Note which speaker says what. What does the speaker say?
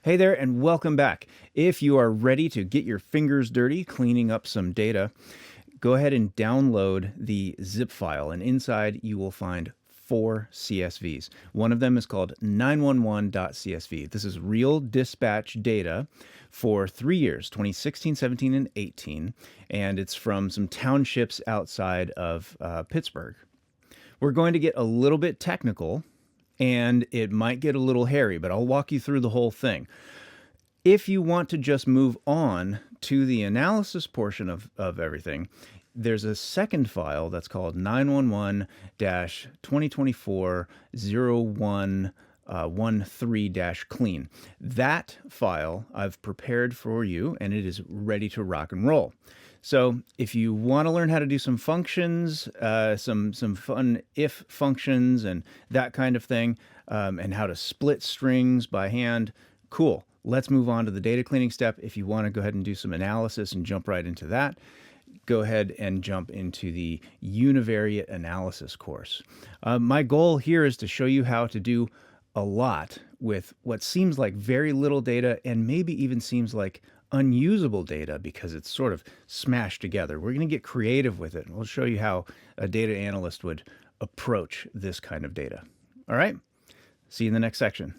Speaker 1: Hey there, and welcome back. If you are ready to get your fingers dirty cleaning up some data, go ahead and download the zip file, and inside you will find 4 CSVs. One of them is called 911.csv. This is real dispatch data for 3 years, 2016, 17, and 18, and it's from some townships outside of Pittsburgh. We're going to get a little bit technical, and it might get a little hairy, but I'll walk you through the whole thing. If you want to just move on to the analysis portion of everything, there's a second file that's called 911-2024-0113-clean. That file I've prepared for you, and it is ready to rock and roll. So if you want to learn how to do some functions, some fun if functions and that kind of thing, and how to split strings by hand, cool. Let's move on to the data cleaning step. If you want to go ahead and do some analysis and jump right into that, go ahead and jump into the univariate analysis course. My goal here is to show you how to do a lot with what seems like very little data and maybe even seems like unusable data because it's sort of smashed together. We're going to get creative with it, and we'll show you how a data analyst would approach this kind of data. All right? See you in the next section.